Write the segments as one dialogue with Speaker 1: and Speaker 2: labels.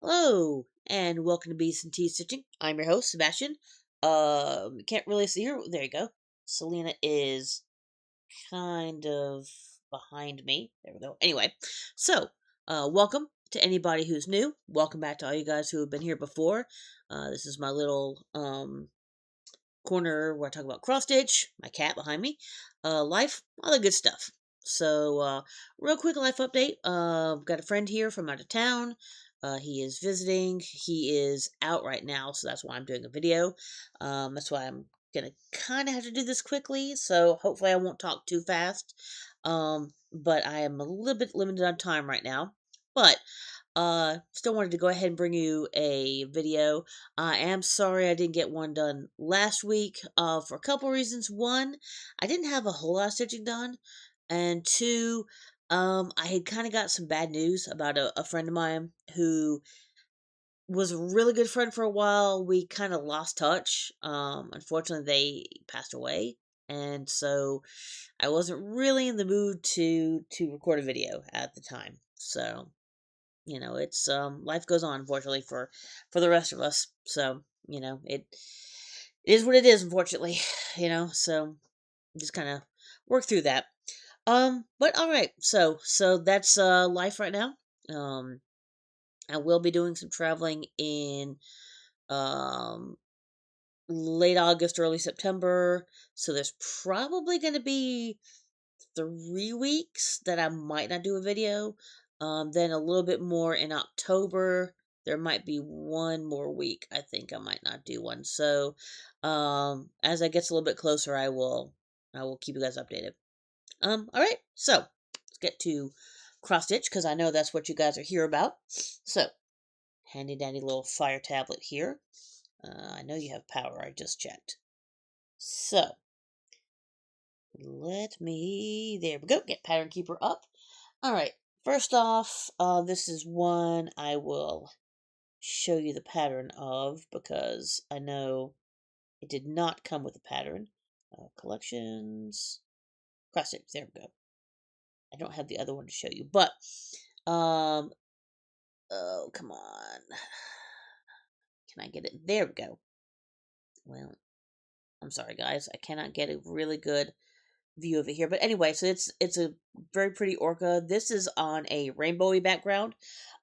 Speaker 1: Hello, and welcome to Bees and Tea Stitching. I'm your host, Sebastian. Can't really see her. There you go. Selena is kind of behind me. There we go. Anyway, so, welcome to anybody who's new. Welcome back to all you guys who have been here before. This is my little, corner where I talk about cross stitch, my cat behind me, life, all the good stuff. So, real quick life update. Got a friend here from out of town. He is visiting. He is out right now, so that's why I'm doing a video. That's why I'm gonna kind of have to do this quickly. So hopefully I won't talk too fast. But I am a little bit limited on time right now. But still wanted to go ahead and bring you a video. I am sorry I didn't get one done last week, for a couple reasons. One, I didn't have a whole lot of stitching done, and two, I had kind of got some bad news about a friend of mine who was a really good friend for a while. We kind of lost touch. Unfortunately, they passed away, and so I wasn't really in the mood to record a video at the time. So it's life goes on, unfortunately, for the rest of us. So it is what it is, unfortunately. So just kind of work through that. But all right, so that's life right now. um I will be doing some traveling in um late August, early September, so there's probably going to be 3 weeks that I might not do a video. Then a little bit more in October. There might be one more week. I think I might not do one. So, as I gets a little bit closer, I will keep you guys updated. All right. So let's get to cross stitch because I know that's what you guys are here about. So, handy dandy little fire tablet here. I know you have power. I just checked. So there we go, get Pattern Keeper up. All right, first off, this is one I will show you the pattern of because I know it did not come with a pattern. Collections, cross stitch, there we go. I don't have the other one to show you, but, oh, come on. Can I get it? There we go. Well, I'm sorry, guys. I cannot get a really good view of it here. But anyway, so it's a very pretty orca. This is on a rainbowy background.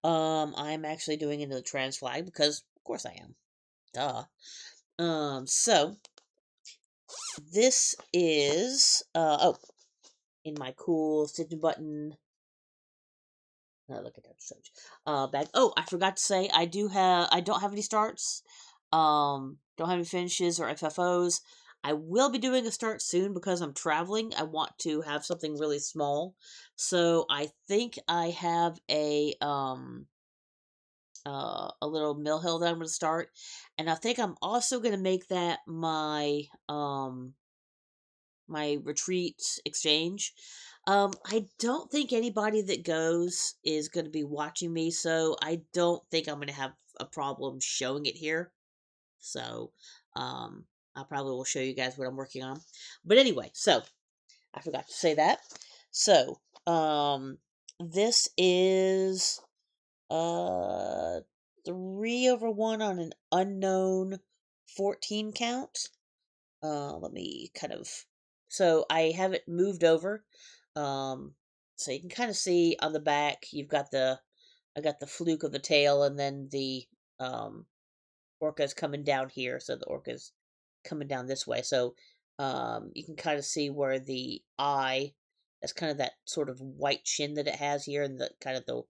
Speaker 1: I'm actually doing it in the trans flag because of course I am. Duh. So this is in my cool stitching button. Look at that stitch. Bag. Oh, I forgot to say I don't have any starts. Don't have any finishes or FFOs. I will be doing a start soon because I'm traveling. I want to have something really small. So I think I have a little mill hill that I'm going to start, and I think I'm also going to make that my retreat exchange. I don't think anybody that goes is going to be watching me, so I don't think I'm going to have a problem showing it here. So, I probably will show you guys what I'm working on. But anyway, so I forgot to say that. So, this is 3/1 on an unknown 14 count. Let me kind of, so I have it moved over. So you can kind of see on the back, I got the fluke of the tail, and then the orca's coming down here. So the orca's coming down this way. So you can kind of see where the eye, that's kind of that sort of white chin that it has here, and the kind of the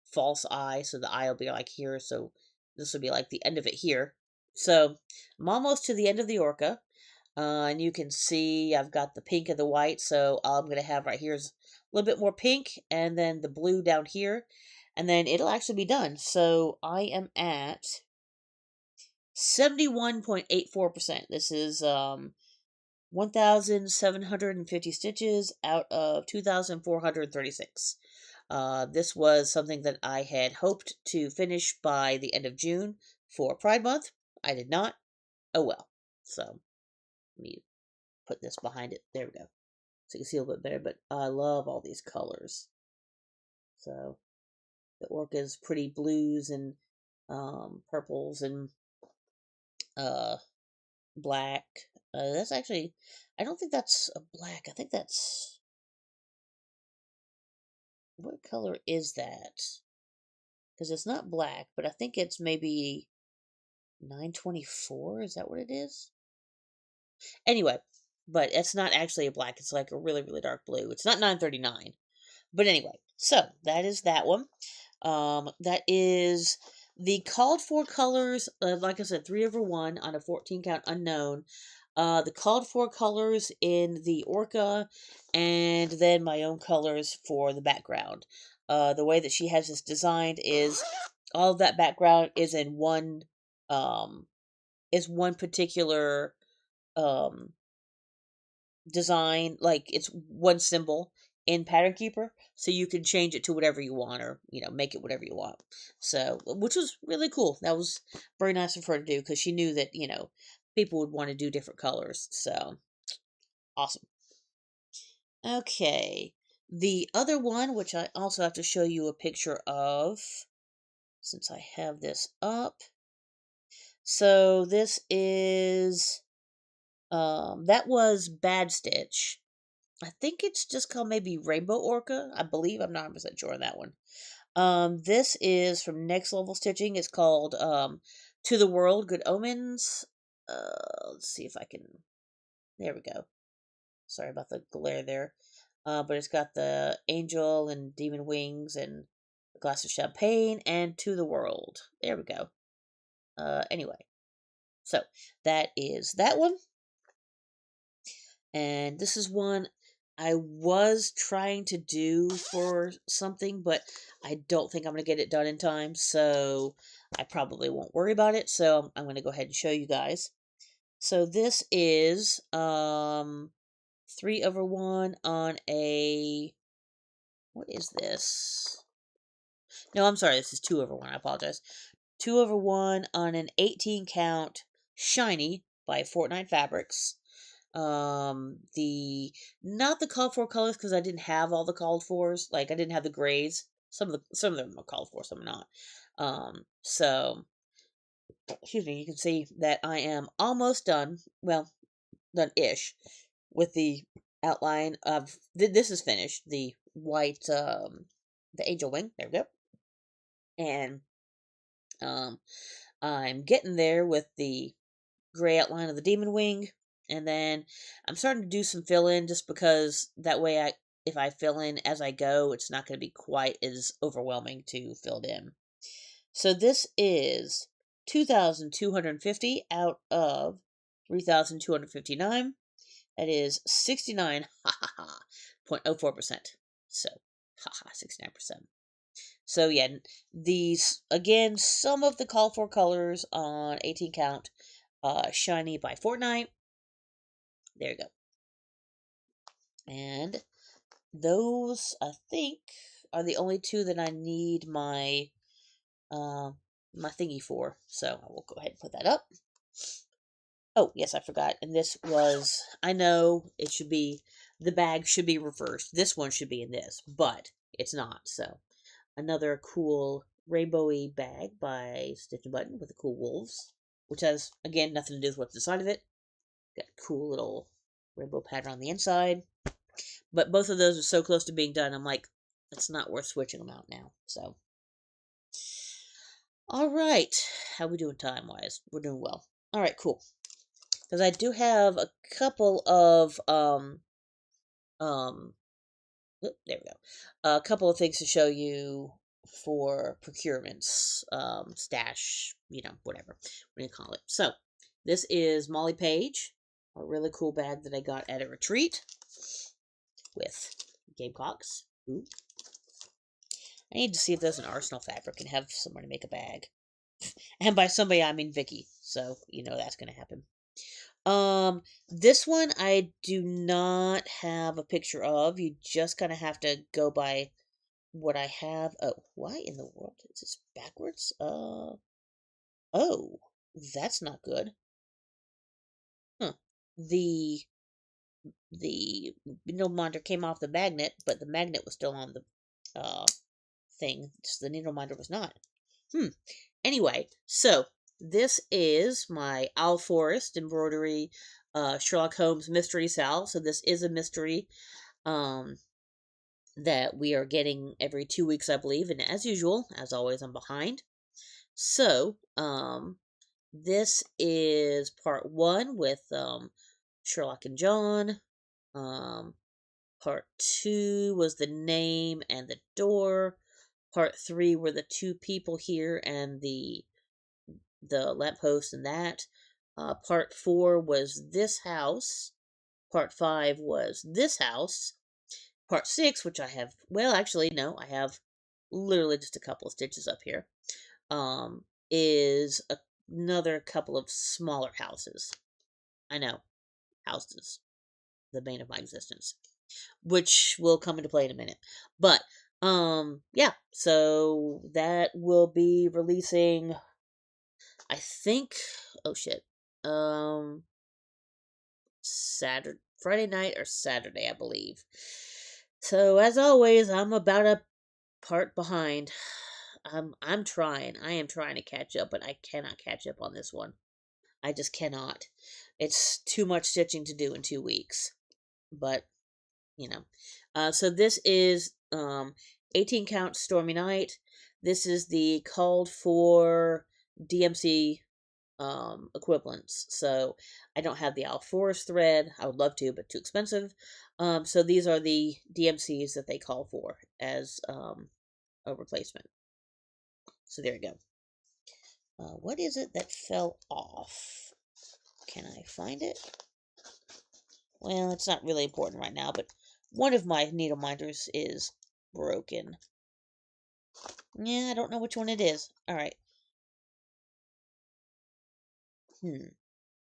Speaker 1: false eye. So the eye will be like here. So this will be like the end of it here. So I'm almost to the end of the orca. And you can see I've got the pink and the white. So all I'm going to have right here is a little bit more pink, and then the blue down here. And then it'll actually be done. So I am at 71.84%. This is 1,750 stitches out of 2,436. This was something that I had hoped to finish by the end of June for Pride Month. I did not. Oh well. So let me put this behind it. There we go. So you can see a little bit better, but I love all these colors. So the orca's pretty blues and purples and uh black. That's actually, I don't think that's a black. I think that's, what color is that? Because it's not black, but I think it's maybe 924. Is that what it is? Anyway, but it's not actually a black. It's like a really, really dark blue. It's not 939. But anyway, so that is that one. That is the called for colors. Like I said, 3/1 on a 14 count unknown. The called for colors in the orca, and then my own colors for the background. The way that she has this designed is all of that background um is one particular um design, like it's one symbol in Pattern Keeper, so you can change it to whatever you want, or make it whatever you want. So, which was really cool. That was very nice of her to do, because she knew that people would want to do different colors. So awesome. Okay, the other one, which I also have to show you a picture of, since I have this up. So this is that was Bad Stitch. I think it's just called maybe Rainbow Orca. I believe, I'm not 100% sure on that one. This is from Next Level Stitching. It's called To the World, Good Omens. Let's see if I can. There we go. Sorry about the glare there. But it's got the angel and demon wings and a glass of champagne and To the World. There we go. Anyway, so that is that one. And this is one I was trying to do for something, but I don't think I'm going to get it done in time, so I probably won't worry about it. So I'm going to go ahead and show you guys. So this is 3/1 on a, what is this? No, I'm sorry, this is 2/1. I apologize. 2/1 on an 18 count shiny by Fortnite Fabrics. The Not the called for colors, because I didn't have all the called fors. Like, I didn't have the grays. Some of them are called for, some are not. So excuse me, you can see that I am almost done. Well, done-ish with the outline of this is finished. The white the angel wing. There we go. And um I'm getting there with the gray outline of the demon wing, and then I'm starting to do some fill in, just because that way if I fill in as I go, it's not going to be quite as overwhelming to fill it in. So this is 2,250 out of 3,259. That is 69.04%. So, 69%. So yeah, these again, some of the call for colors on 18 count shiny by Fortnite. There you go. And those, I think, are the only two that I need my thingy for. So I will go ahead and put that up. Oh, yes, I forgot. And this was, I know it should be, the bag should be reversed. This one should be in this, but it's not. So another cool rainbowy bag by Stitch and Button with the cool wolves, which has, again, nothing to do with what's inside of it. Got a cool little rainbow pattern on the inside. But both of those are so close to being done, I'm like, it's not worth switching them out now. So, all right. How we doing time-wise? We're doing well. All right, cool. Because I do have a couple of, there we go. A couple of things to show you for procurements, stash, whatever. What do you call it? So, this is Molly Page, a really cool bag that I got at a retreat with Gamecocks. Ooh. I need to see if there's an Arsenal fabric and have somebody make a bag. And by somebody, I mean Vicky. So, that's going to happen. This one I do not have a picture of. You just kind of have to go by what I have. Oh, why in the world is this backwards? Oh, that's not good. Huh. The needle minder came off the magnet, but the magnet was still on the thing. Just the needle minder was not. Anyway, so this is my Owl Forest embroidery Sherlock Holmes mystery Sal. So this is a mystery um, that we are getting every 2 weeks, I believe. And as usual, as always, I'm behind. So this is part one with Sherlock and John. Um, Part two was the name and the door. Part three were the two people here and the lamppost and that. Part four was this house. Part five was this house. Part six, which I have, well, actually, no, I have literally just a couple of stitches up here, is another couple of smaller houses. I know, houses, the bane of my existence, which will come into play in a minute. But, yeah, so that will be releasing, I think, oh shit, Saturday, Friday night or Saturday, I believe. So as always, I'm about a part behind. I'm trying. I am trying to catch up, but I cannot catch up on this one. I just cannot. It's too much stitching to do in 2 weeks. But you know, so this is 18 count Stormy Night. This is the called for DMC equivalents. So I don't have the Owl Forest thread. I would love to, but too expensive. So these are the DMCs that they call for as a replacement. So there you go. What is it that fell off? Can I find it? Well, it's not really important right now, but one of my needle minders is broken. Yeah, I don't know which one it is. Alright.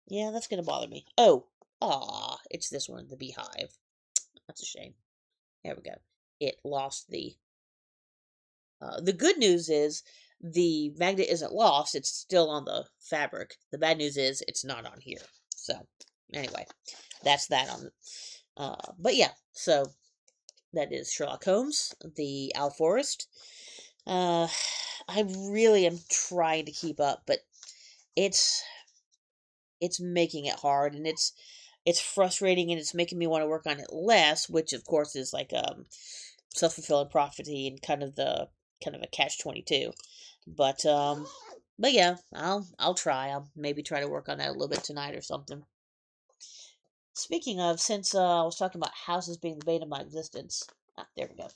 Speaker 1: Yeah, that's gonna bother me. Oh! It's this one, the beehive. That's a shame. There we go. It lost the good news is the magnet isn't lost, it's still on the fabric. The bad news is it's not on here. So, anyway, that's that on. But yeah, so that is Sherlock Holmes, the Owl Forest. I really am trying to keep up, but it's making it hard, and it's frustrating, and it's making me want to work on it less, which of course is like self-fulfilling prophecy and kind of a catch-22. But yeah, I'll try. I'll maybe try to work on that a little bit tonight or something. Speaking of, since I was talking about houses being the bane of my existence, there we go.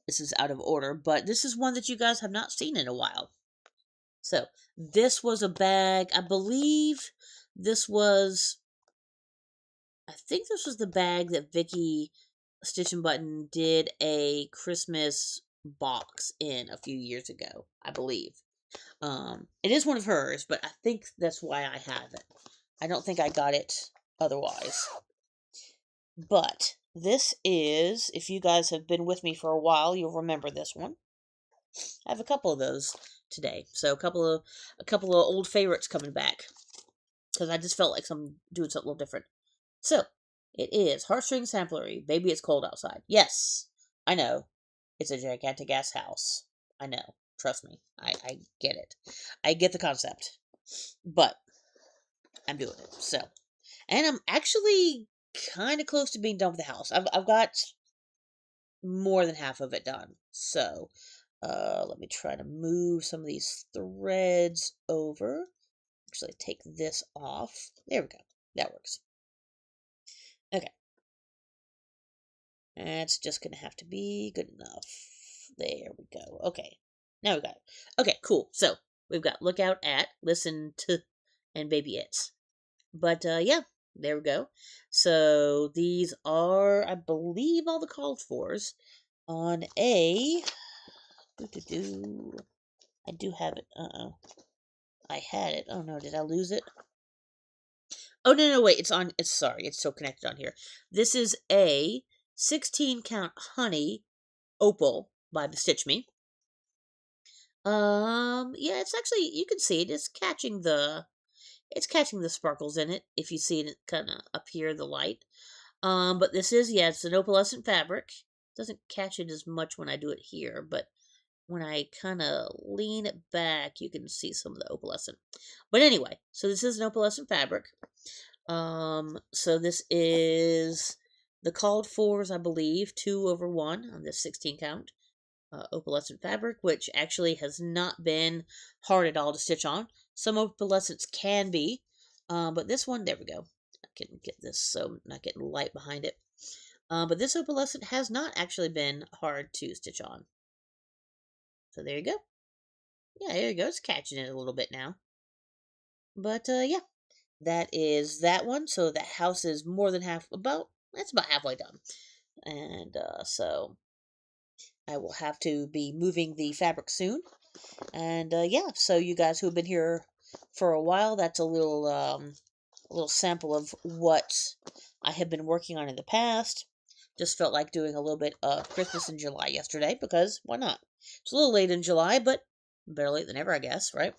Speaker 1: This is out of order, but this is one that you guys have not seen in a while. So this was a bag. I believe this was. I think this was the bag that Vicky Stitch and Button did a Christmas box in a few years ago. I believe. It is one of hers, but I think that's why I have it. I don't think I got it otherwise. But this is, if you guys have been with me for a while, you'll remember this one. I have a couple of those today, so a couple of old favorites coming back because I just felt like doing something a little different. So it is Heartstring Samplery. Baby, it's cold outside. Yes, I know. It's a gigantic ass house. I know. Trust me. I get it. I get the concept. But I'm doing it. So, and I'm actually kind of close to being done with the house. I've got more than half of it done. So, let me try to move some of these threads over. Actually, take this off. There we go. That works. Okay. That's just going to have to be good enough. There we go. Okay. Now we got it. Okay, cool. So, we've got look out at, listen to, and baby it's. But, yeah, there we go. So, these are, I believe, all the called fors on a... I do have it. I had it. Oh no, did I lose it? Oh no, wait, it's still connected on here. This is a 16 count honey opal by the Stitch Me. Yeah, it's actually, you can see it. It's catching the sparkles in it, if you see it kind of up here, the light. But this is, yeah, it's an opalescent fabric. Doesn't catch it as much when I do it here, but when I kind of lean it back, you can see some of the opalescent. But anyway, so this is an opalescent fabric. So this is the called fours, I believe, 2/1 on this 16 count opalescent fabric, which actually has not been hard at all to stitch on. Some opalescents can be, but this one, there we go. I can get this so I'm not getting light behind it. But this opalescent has not actually been hard to stitch on. So there you go. Yeah, there you go. It's catching it a little bit now. But yeah, that is that one. So the house is more than it's about halfway done. And so I will have to be moving the fabric soon. And yeah, so you guys who have been here for a while, that's a little sample of what I have been working on in the past. Just felt like doing a little bit of Christmas in July yesterday because why not? It's a little late in July, but better late than never, I guess, right?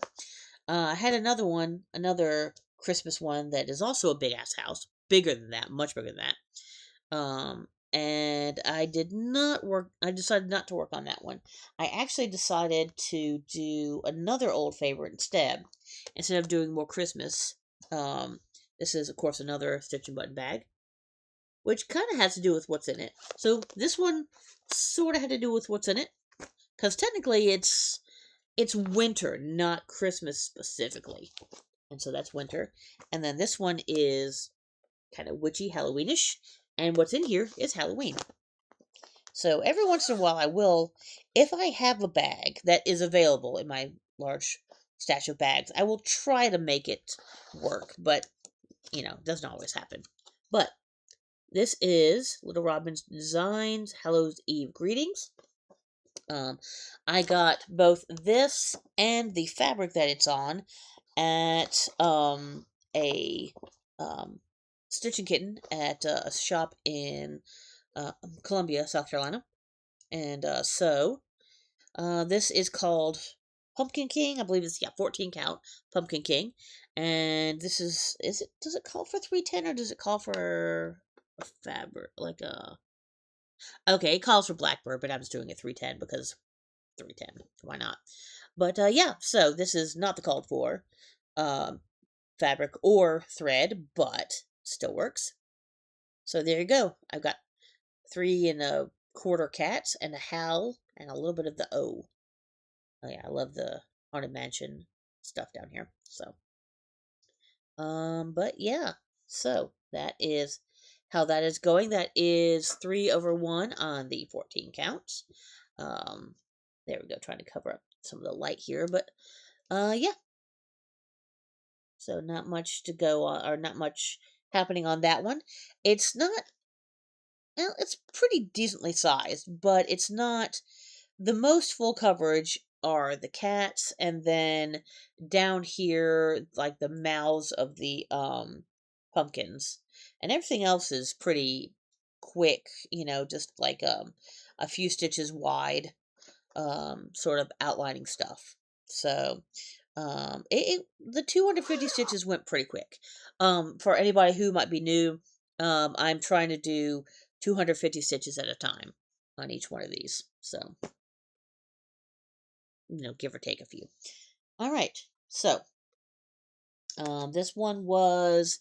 Speaker 1: I had another Christmas one that is also a big ass house, bigger than that, much bigger than that. And I did not work. I decided not to work on that one. I actually decided to do another old favorite instead of doing more Christmas. Um, this is, of course, another stitch and button bag, which kind of has to do with what's in it. So this one sort of had to do with what's in it, because technically it's winter, not Christmas specifically, and so that's winter. And then this one is kind of witchy, Halloweenish, and what's in here is Halloween. So every once in a while, I will, if I have a bag that is available in my large stash of bags, I will try to make it work, but it doesn't always happen. But this is Little Robin's Designs Hallows Eve Greetings. I got both this and the fabric that it's on at a Stitch and Kitten at a shop in Columbia, South Carolina. And this is called Pumpkin King. I believe it's 14 count Pumpkin King. And this does it call for 310 or does it call for a fabric like a okay, it calls for Blackbird, but I'm just doing it 310 because 310. Why not? But yeah, so this is not the called for um fabric or thread, but still works. So there you go. I've got 3 1/4 cats and a howl and a little bit of the O. Oh yeah, I love the Haunted Mansion stuff down here. So, but yeah, so that is how that is going. That is 3/1 on the 14 counts. Um, there we go, trying to cover up some of the light here, but yeah. So not much to go on, or not much happening on that one. It's not, well, it's pretty decently sized, but it's not the most full coverage are the cats, and then down here like the mouths of the pumpkins, and everything else is pretty quick, just like a few stitches wide, sort of outlining stuff. So the 250 stitches went pretty quick. For anybody who might be new, I'm trying to do 250 stitches at a time on each one of these. So, give or take a few. All right. So, this one was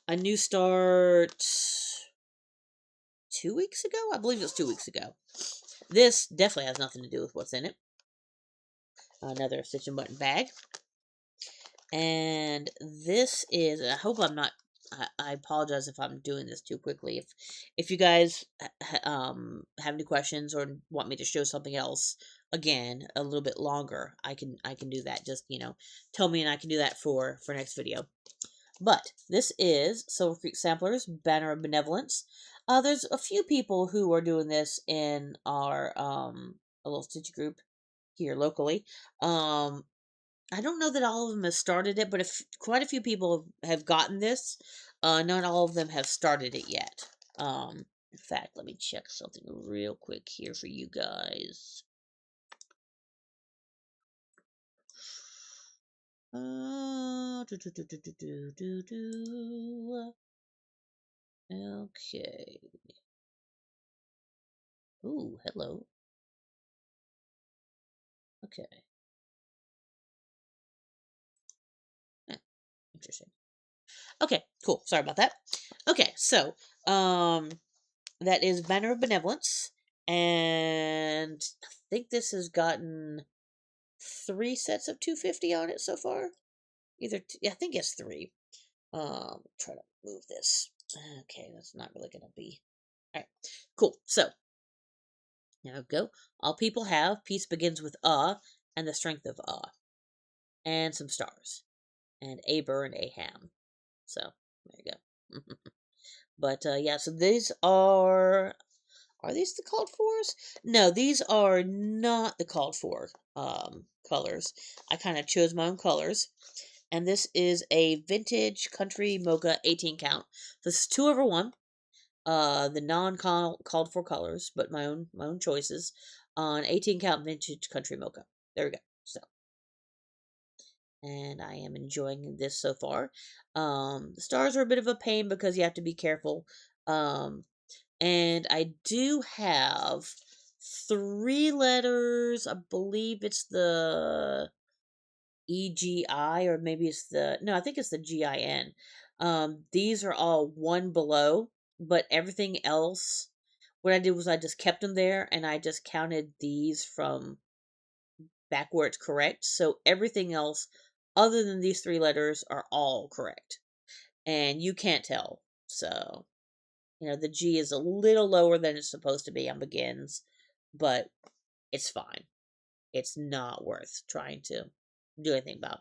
Speaker 1: a new start 2 weeks ago. I believe it was 2 weeks ago. This definitely has nothing to do with what's in it. Another stitch and button bag. And this is, I hope I'm not, I apologize if I'm doing this too quickly. If you guys have any questions or want me to show something else again a little bit longer, I can do that. Just tell me and I can do that for next video. But this is Silver Creek Samplers Banner of Benevolence. There's a few people who are doing this in our a little stitch group here locally. I don't know that all of them have started it, but if quite a few people have gotten this, not all of them have started it yet. In fact, let me check something real quick here for you guys. Okay. Ooh, hello. Okay. Eh, interesting. Okay, cool. Sorry about that. Okay, so that is Banner of Benevolence, and I think this has gotten 3 sets of 250 on it so far. Yeah, I think it's 3. Try to move this. Okay, that's not really gonna be. All right, cool. So now we go. All people have peace begins with and the strength of and some stars, and Aber and Aham. So there you go. But yeah, so these are these the called fors? No, these are not the called for colors. I kind of chose my own colors. And this is a vintage country mocha 18 count. This is 2/1. The non called for colors, but my own choices on 18 count vintage country mocha. There we go. So, and I am enjoying this so far. The stars are a bit of a pain because you have to be careful. And I do have 3 letters. I believe it's the EGI, or maybe it's no, I think it's the GIN. These are all one below, but everything else, what I did was I just kept them there and I just counted these from back where it's correct. So everything else, other than these 3 letters, are all correct. And you can't tell. So, the G is a little lower than it's supposed to be on begins, but it's fine. It's not worth trying to do anything about.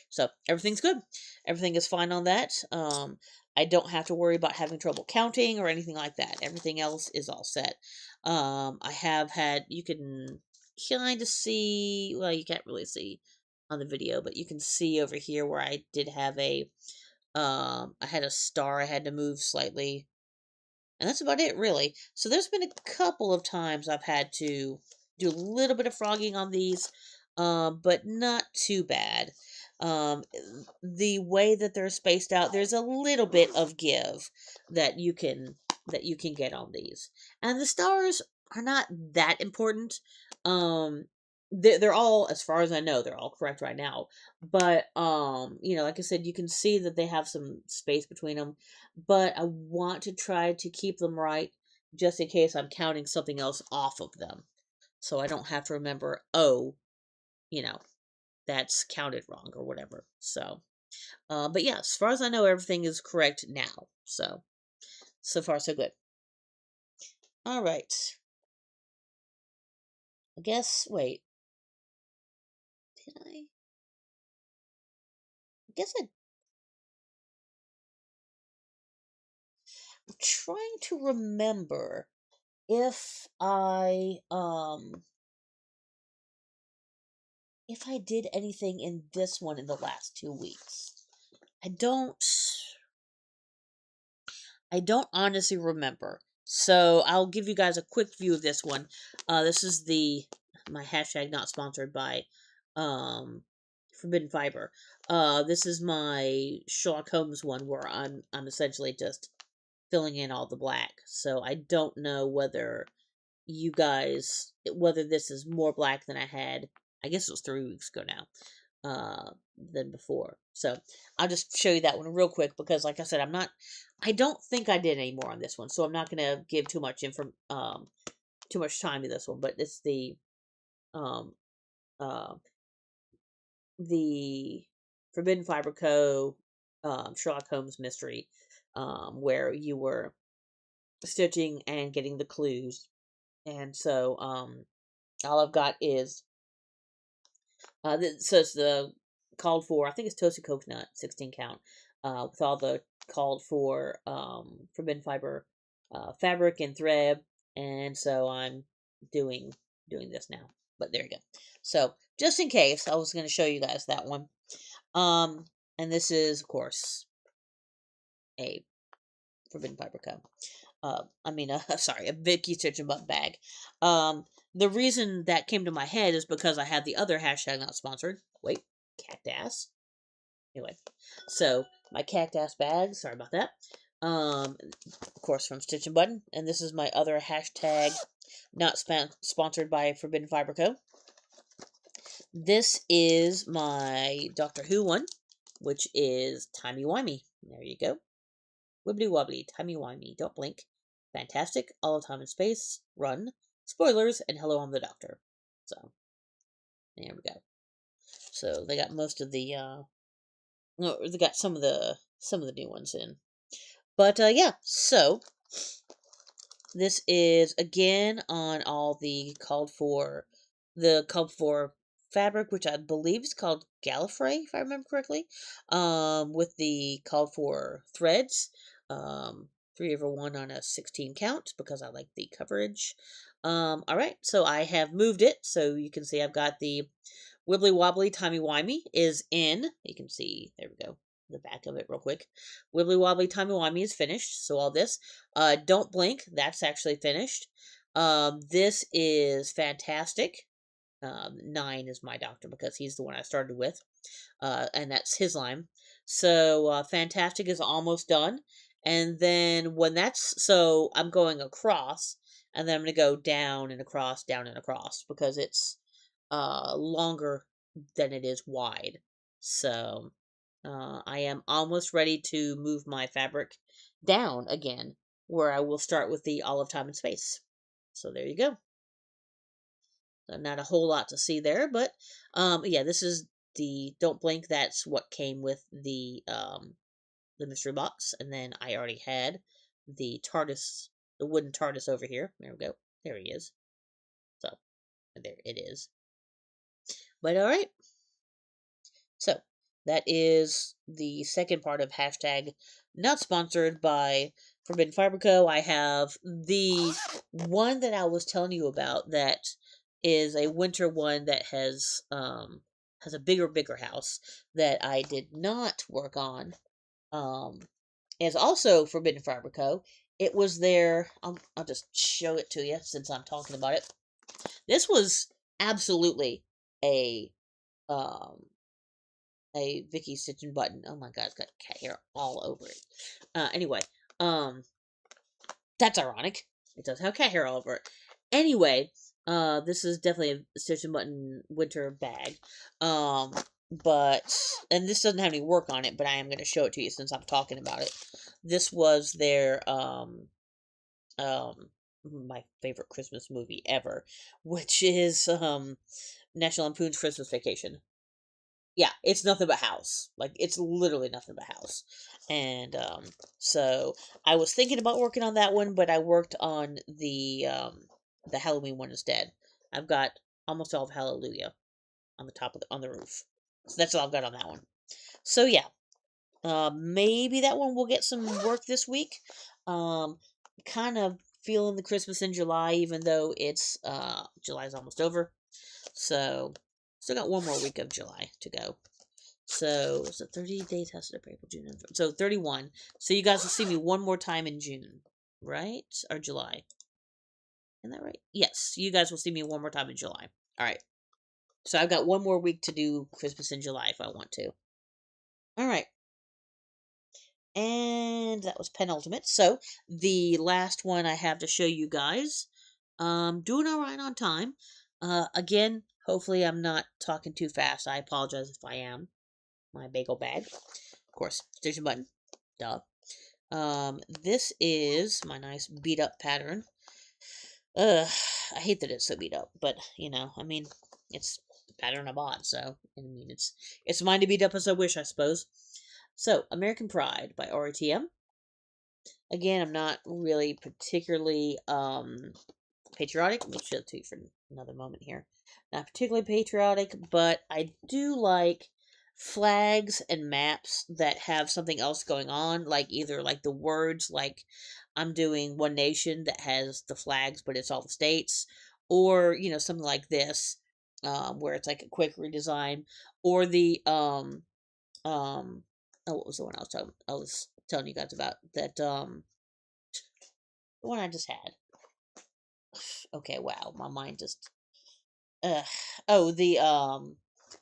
Speaker 1: So everything's good. Everything is fine on that. I don't have to worry about having trouble counting or anything like that. Everything else is all set. I have had, you can kind of see, well, you can't really see on the video, but you can see over here where I did have I had a star I had to move slightly, and that's about it, really. So there's been a couple of times I've had to do a little bit of frogging on these, but not too bad. Um, the way that they're spaced out, there's a little bit of give that you can get on these, and the stars are not that important. Um, they're all, as far as I know, they're all correct right now. But like I said, you can see that they have some space between them, but I want to try to keep them right just in case I'm counting something else off of them. So I don't have to remember, oh, you know, that's counted wrong or whatever. So, but yeah, as far as I know, everything is correct now. So far, so good. All right. I guess, wait, did I? I guess I'm trying to remember if I did anything in this one in the last 2 weeks. I don't I don't honestly remember. So I'll give you guys a quick view of this one. This is my hashtag not sponsored by Forbidden Fiber. This is my Sherlock Holmes one where I'm essentially just filling in all the black. So I don't know whether whether this is more black than I had. I guess it was 3 weeks ago now, than before. So I'll just show you that one real quick because, like I said, I don't think I did any more on this one, so I'm not gonna give too much time to this one. But it's um, uh, the Forbidden Fiber Co. Sherlock Holmes mystery, where you were stitching and getting the clues, and so all I've got is so it's the called for. I think it's toasted coconut, 16 count, with all the called for forbidden fiber, fabric and thread, and so I'm doing this now. But there you go. So just in case, I was going to show you guys that one. And this is of course a forbidden fiber cup. Sorry, a Vicky Stitch and Butt bag. The reason that came to my head is because I had the other hashtag not sponsored. Wait, cactus. Anyway, so my cactus bag. Sorry about that. Of course from Stitch and Button, and this is my other hashtag not sponsored by Forbidden Fiber Co. This is my Doctor Who one, which is timey-wimey. There you go. Wibbly wobbly, timey wimey, don't blink. Fantastic, all the time in space, run, spoilers, and hello, I'm the Doctor. So, there we go. So they got most of the no, they got some of the new ones in. But yeah, so this is again on all the called for fabric, which I believe is called Gallifrey, if I remember correctly. With the called for threads. 3/1 on a 16 count because I like the coverage. Alright, so I have moved it, so you can see I've got the Wibbly Wobbly Timey Wimey is in. You can see, there we go, the back of it real quick. Wibbly Wobbly Timey Wimey is finished, so all this. Don't Blink, that's actually finished. This is fantastic. 9 is my Doctor because he's the one I started with, and that's his line. So Fantastic is almost done, and then so I'm going across, and then I'm going to go down and across because it's longer than it is wide. So I am almost ready to move my fabric down again, where I will start with the All of Time and Space. So there you go. Not a whole lot to see there, but yeah, this is the Don't Blink. That's what came with the mystery box, and then I already had the TARDIS, the wooden TARDIS over here. There we go. There he is. So there it is. But all right. So that is the second part of hashtag not sponsored by Forbidden Fiber Co. I have the one that I was telling you about that is a winter one that has a bigger house that I did not work on. Is also Forbidden Fiber Co. It was there. I'll just show it to you since I'm talking about it. This was absolutely a um a Vicky stitching button. Oh my god, it's got cat hair all over it. Anyway, um, that's ironic. It does have cat hair all over it. Anyway, this is definitely a stitching button winter bag. But and this doesn't have any work on it, but I am going to show it to you since I'm talking about it. This was their my favorite Christmas movie ever, which is National Lampoon's Christmas Vacation. Yeah, it's nothing but house. Like it's literally nothing but house. And so I was thinking about working on that one, but I worked on the Halloween one instead. I've got almost all of Hallelujah on the top of on the roof. So that's all I've got on that one. So yeah, maybe that one will get some work this week. Kind of feeling the Christmas in July, even though it's July's almost over. So still got one more week of July to go. So 30 days has to April, June, so 31. So you guys will see me one more time in June, right? Or July. Isn't that right? Yes, you guys will see me one more time in July. All right. So I've got one more week to do Christmas in July if I want to. All right. And that was penultimate. So the last one I have to show you guys. Doing all right on time. Again, hopefully I'm not talking too fast. I apologize if I am. My bagel bag. Of course, stitching button. Duh. This is my nice beat up pattern. I hate that it's so beat up, but you know, I mean, it's the pattern I bought, so I mean, it's mine to beat up as I wish, I suppose. So, American Pride by RETM. Again, I'm not really particularly patriotic. Let me show it to you for another moment here. Not particularly patriotic, but I do like flags and maps that have something else going on, like either like the words, like I'm doing One Nation that has the flags, but it's all the states, or you know something like this, where it's like a quick redesign, or the oh, what was the one I was telling you guys about that the one I just had. Okay, wow, my mind just oh, the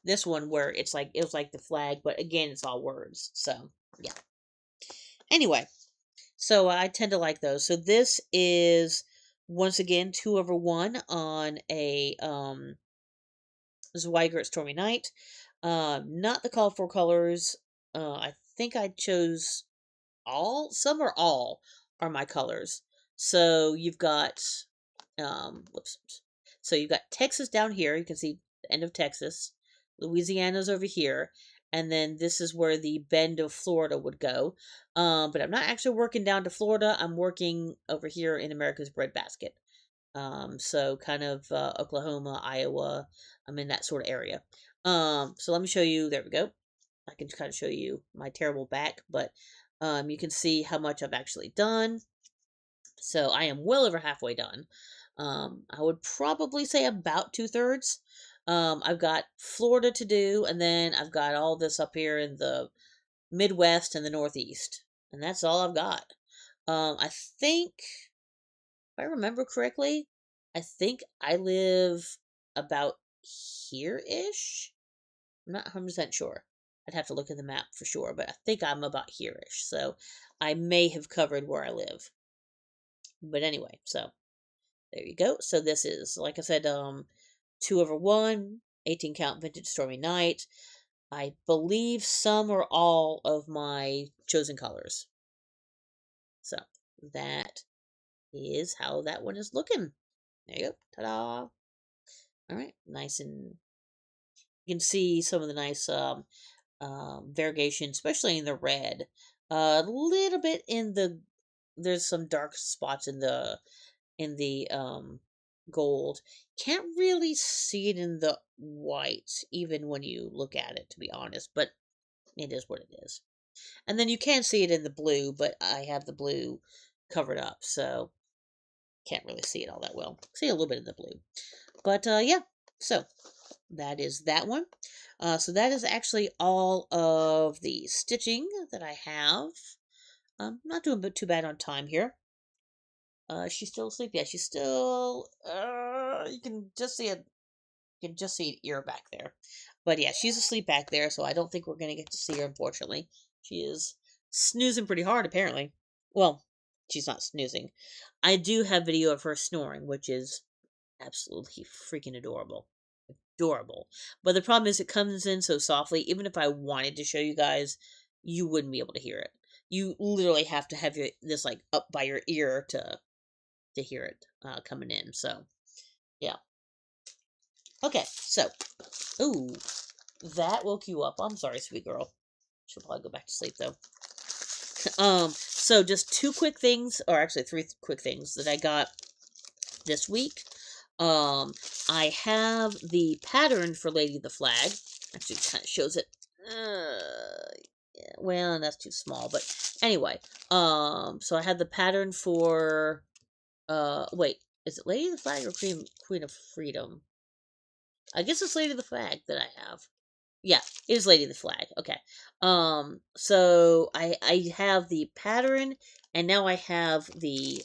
Speaker 1: this one where it's like it was like the flag, but again it's all words. So, yeah. Anyway, so I tend to like those. So this is once again 2/1 on a This is why you Stormy Night. Not the colorful colors. I think I chose some or all are my colors. So you've got, whoops. So you've got Texas down here. You can see the end of Texas. Louisiana's over here. And then this is where the bend of Florida would go. But I'm not actually working down to Florida. I'm working over here in America's breadbasket. So kind of Oklahoma, Iowa. I'm in that sort of area. So let me show you. There we go. I can kind of show you my terrible back, but you can see how much I've actually done. So I am well over halfway done. I would probably say about 2/3. I've got Florida to do, and then I've got all this up here in the Midwest and the Northeast, and that's all I've got. I think, if I remember correctly, I think I live about here-ish. I'm not 100% sure. I'd have to look at the map for sure, but I think I'm about here-ish. So I may have covered where I live. But anyway, so there you go. So this is, like I said, 2/1, 18 count vintage Stormy Night. I believe some or all of my chosen colors. So that is how that one is looking. There you go. Ta-da. All right. Nice, and you can see some of the nice variegation, especially in the red. A little bit in the, there's some dark spots in the gold. Can't really see it in the white, even when you look at it, to be honest. But it is what it is. And then you can see it in the blue, but I have the blue covered up, so can't really see it all that well. See a little bit in the blue. But yeah, so that is that one. So that is actually all of the stitching that I have. I'm not doing too bad on time here. She's still asleep. Yeah, she's still. You can just see it. You can just see an ear back there. But yeah, she's asleep back there, so I don't think we're gonna get to see her. Unfortunately, she is snoozing pretty hard. Apparently, well, she's not snoozing. I do have video of her snoring, which is absolutely freaking adorable. Adorable. But the problem is it comes in so softly, even if I wanted to show you guys, you wouldn't be able to hear it. You literally have to have this like up by your ear to hear it coming in. So, yeah. Okay, so, ooh, that woke you up. I'm sorry, sweet girl. She'll probably go back to sleep though. So just two quick things, or actually three quick things that I got this week. I have the pattern for Lady the Flag. Actually, kind of shows it. Yeah, well, that's too small, but anyway. So I have the pattern for. Wait, is it Lady the Flag or Queen of Freedom? I guess it's Lady the Flag that I have. Yeah, it is Lady the Flag. Okay. So I have the pattern, and now I have the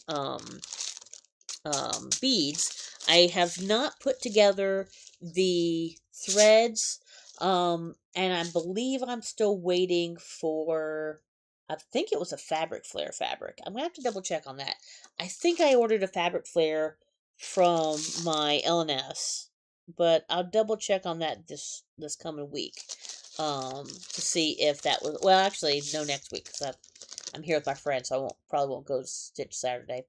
Speaker 1: beads. I have not put together the threads, and I believe I'm still waiting for. I think it was a fabric flare fabric. I'm gonna have to double check on that. I think I ordered a fabric flare from my LNS, but I'll double check on that this coming week, to see if that was, well, actually no, next week, because I'm here with my friend, so I probably won't go stitch Saturday.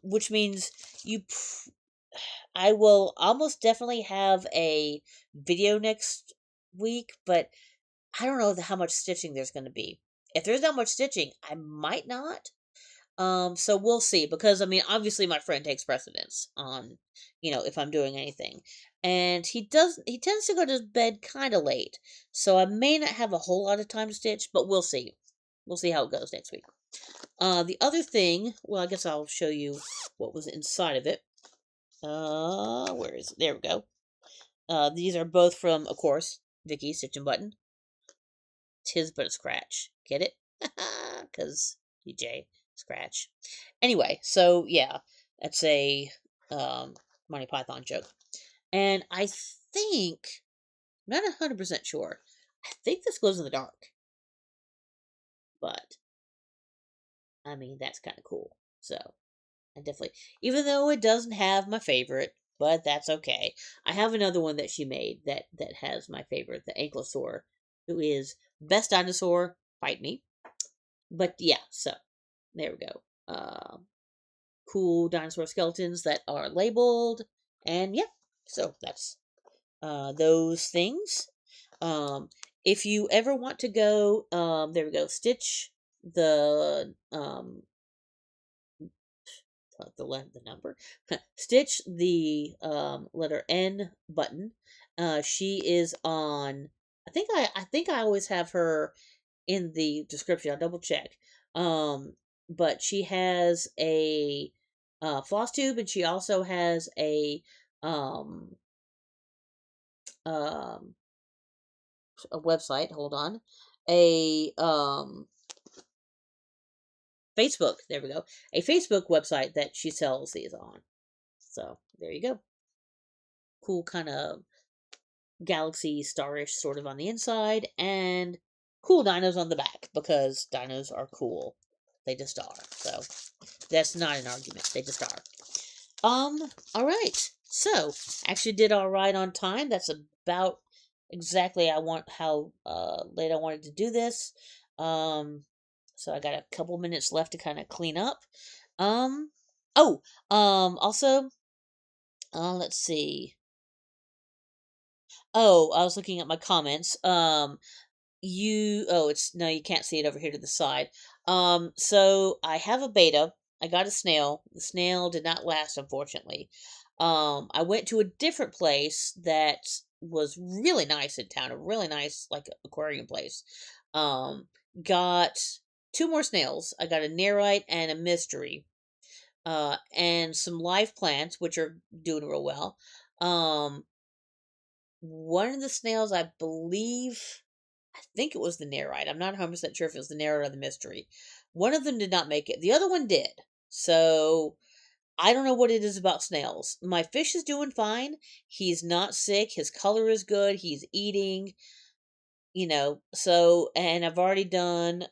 Speaker 1: Which means I will almost definitely have a video next week, but I don't know how much stitching there's going to be. If there's not much stitching, I might not. So we'll see, because I mean, obviously my friend takes precedence on, if I'm doing anything. And he tends to go to bed kind of late. So I may not have a whole lot of time to stitch, but we'll see. We'll see how it goes next week. The other thing, well, I guess I'll show you what was inside of it. Where is it? There we go. These are both from, of course, Vicky Stitch and Button. Tis but a scratch. Get it? Because DJ scratch. Anyway, so yeah, that's a Monty Python joke. And I think, I'm not 100% sure, I think this glows in the dark. But, I mean, that's kind of cool. So, I definitely, even though it doesn't have my favorite, but that's okay. I have another one that she made that has my favorite, the Ankylosaur, who is best dinosaur. Fight me. But yeah, so there we go. Cool dinosaur skeletons that are labeled, and yeah, so that's those things. Um, if you ever want to go, there we go. Stitch the the number. Stitch the letter N button. She is on. I think I always have her in the description. I'll double check. But she has a floss tube, and she also has um um a website. Hold on, a Facebook. There we go. A Facebook website that she sells these on. So there you go. Cool kind of galaxy starish sort of on the inside, and cool dinos on the back because dinos are cool. They just are. So that's not an argument. They just are. All right. So actually did all right on time. That's about exactly how late I wanted to do this. Um, so I got a couple minutes left to kind of clean up. Um, oh, also, let's see. Oh, I was looking at my comments. It's no, you can't see it over here to the side. So I have a beta. I got a snail. The snail did not last, unfortunately. I went to a different place that was really nice in town, a really nice like aquarium place. Um, got two more snails. I got a nerite and a mystery. And some live plants, which are doing real well. Um, one of the snails, I think it was the Narite. I'm not 100% sure if it was the Narite or the Mystery. One of them did not make it. The other one did. So I don't know what it is about snails. My fish is doing fine. He's not sick. His color is good. He's eating, so, and I've already done,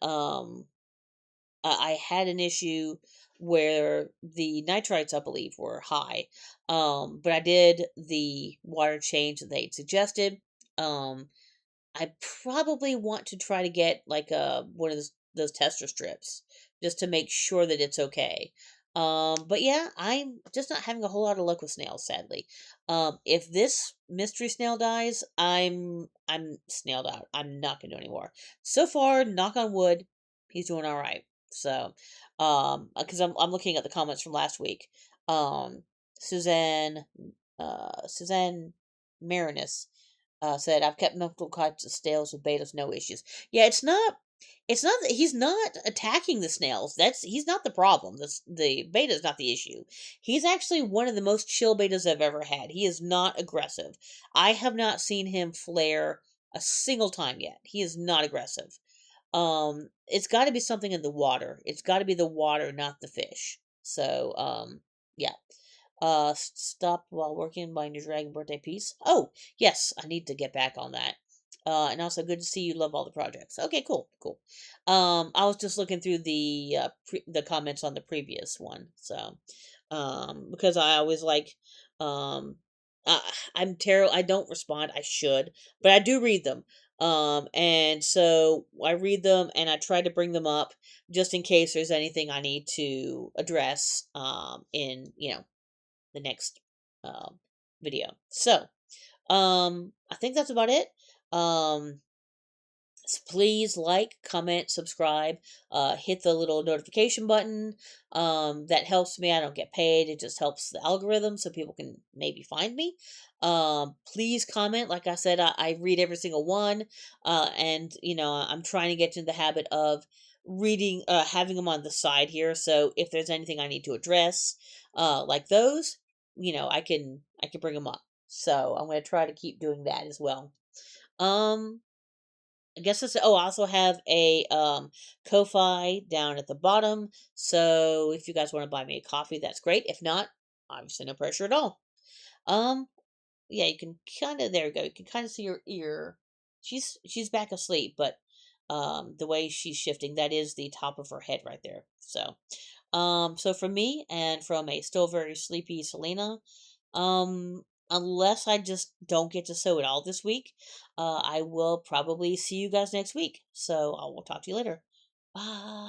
Speaker 1: I had an issue where the nitrites, I believe, were high. But I did the water change that they'd suggested. Um, I probably want to try to get like one of those tester strips just to make sure that it's okay. But yeah, I'm just not having a whole lot of luck with snails, sadly. If this mystery snail dies, I'm snailed out. I'm not gonna do anymore. So far, knock on wood, he's doing all right. So, because I'm looking at the comments from last week. Um, Suzanne, Suzanne Marinus said, I've kept multiple types of snails with betas, no issues. Yeah, it's not that he's not attacking the snails. He's not the problem. The beta is not the issue. He's actually one of the most chill betas I've ever had. He is not aggressive. I have not seen him flare a single time yet. He is not aggressive. It's got to be something in the water. It's got to be the water, not the fish. So, yeah. Stop while working buying your dragon birthday piece. Oh, yes, I need to get back on that. And also good to see you love all the projects. Okay, cool, cool. I was just looking through the comments on the previous one, so because I always like um I, I'm terrible. I don't respond. I should, but I do read them. And so I read them and I try to bring them up just in case there's anything I need to address in the next um, video. So, I think that's about it. Um, please like, comment, subscribe, hit the little notification button. That helps me. I don't get paid. It just helps the algorithm so people can maybe find me. Please comment. Like I said, I read every single one. And I'm trying to get into the habit of reading, having them on the side here. So if there's anything I need to address, like those, I can bring them up. So I'm going to try to keep doing that as well. Um, I guess that's I also have a Ko-fi down at the bottom. So if you guys want to buy me a coffee, that's great. If not, obviously no pressure at all. Um yeah, you can kind of there you go. You can kind of see her ear. She's back asleep, but the way she's shifting, that is the top of her head right there. So from me and from a still very sleepy Selena, Unless I just don't get to sew at all this week, I will probably see you guys next week. So I will talk to you later. Bye.